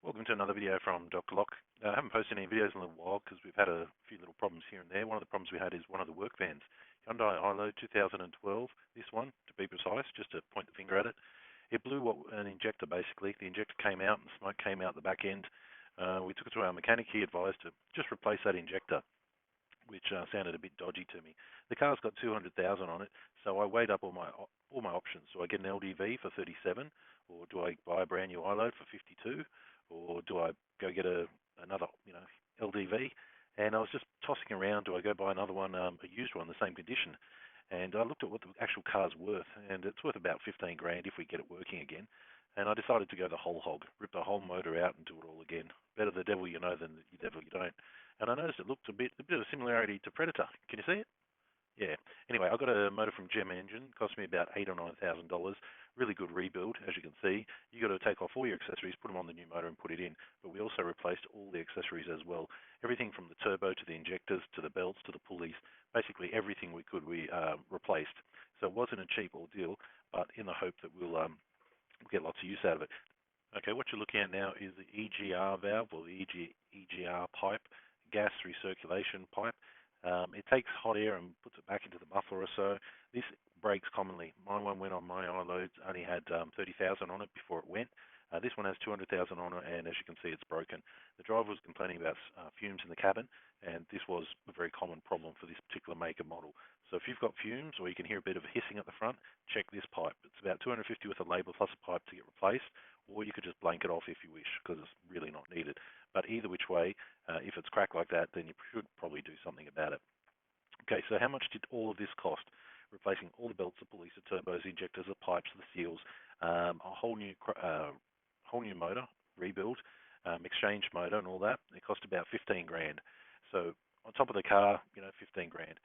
Welcome to another video from Dr. Locke. I haven't posted any videos in a little while because we've had a few little problems here and there. One of the problems we had is one of the work vans. Hyundai iLoad 2012, this one to be precise, just to point the finger at it. It blew an injector basically. The injector came out and smoke came out the back end. We took it to our mechanic. He advised to just replace that injector, which sounded a bit dodgy to me. The car's got 200,000 on it, so I weighed up all my options. Do I get an LDV for 37, or do I buy a brand new iLoad for 52, or do I go get another LDV? And I was just tossing around. Do I go buy another one, a used one, the same condition? And I looked at what the actual car's worth, and it's worth about 15 grand if we get it working again. And I decided to go the whole hog, rip the whole motor out and do it all again. Better the devil you know than the devil you don't. And I noticed it looked a bit of a similarity to Predator. Can you see it? Yeah. Anyway, I got a motor from Gem Engine. It cost me about $8,000 or $9,000. Really good rebuild, as you can see. You got to take off all your accessories, put them on the new motor, and put it in. But we also replaced all the accessories as well. Everything from the turbo to the injectors to the belts to the pulleys. Basically everything we could we replaced. So it wasn't a cheap ordeal, but in the hope that we'll get lots of use out of it. Okay, what you're looking at now is the EGR valve, or the EGR pipe, gas recirculation pipe. It takes hot air and puts it back into the muffler or so. This breaks commonly. My one went on my iLoads, only had 30,000 on it before it went. This one has 200,000 on it, and as you can see, it's broken. The driver was complaining about fumes in the cabin, and this was a very common problem for this particular make and model. So if you've got fumes, or you can hear a bit of hissing at the front, check this pipe. It's about 250 with a label plus a pipe to get replaced, or you could just blank it off if you wish, because it's really not needed. But either which way, if it's cracked like that, then you should probably do something about it. Okay, so how much did all of this cost? Replacing all the belts, the pulleys, the turbos, the injectors, the pipes, the seals, a whole new motor, rebuild, exchange motor and all that. It cost about 15 grand. So on top of the car, 15 grand.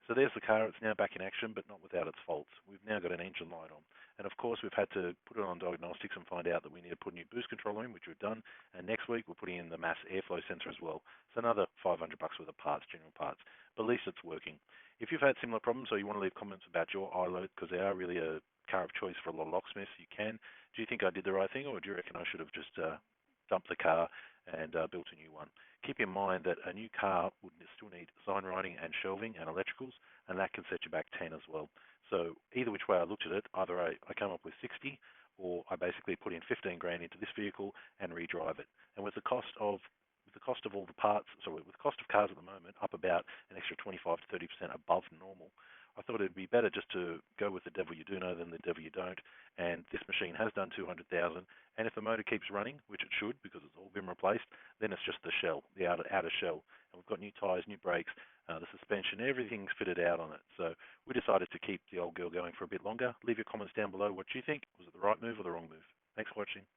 So there's the car. It's now back in action, but not without its faults. We've now got an engine light on. And of course, we've had to put it on diagnostics and find out that we need to put a new boost controller in, which we've done. And next week, we're putting in the mass airflow sensor as well. So another 500 bucks worth of parts, general parts. But at least it's working. If you've had similar problems or you want to leave comments about your iLoad, because they are really a car of choice for a lot of locksmiths, you can. Do you think I did the right thing, or do you reckon I should have just dumped the car and built a new one? Keep in mind that a new car would still need sign writing and shelving and electricals, and that can set you back 10 as well. So either which way I looked at it, either I come up with 60, or I basically put in 15 grand into this vehicle and redrive it. And with the cost of all the parts, with the cost of cars at the moment up about an extra 25 to 30% above normal, I thought it'd be better just to go with the devil you do know than the devil you don't. And this machine has done 200,000. And if the motor keeps running, which it should because it's all been replaced, then it's just the shell, the outer shell. And we've got new tyres, new brakes, the suspension, everything's fitted out on it. So we decided to keep the old girl going for a bit longer. Leave your comments down below what you think. Was it the right move or the wrong move? Thanks for watching.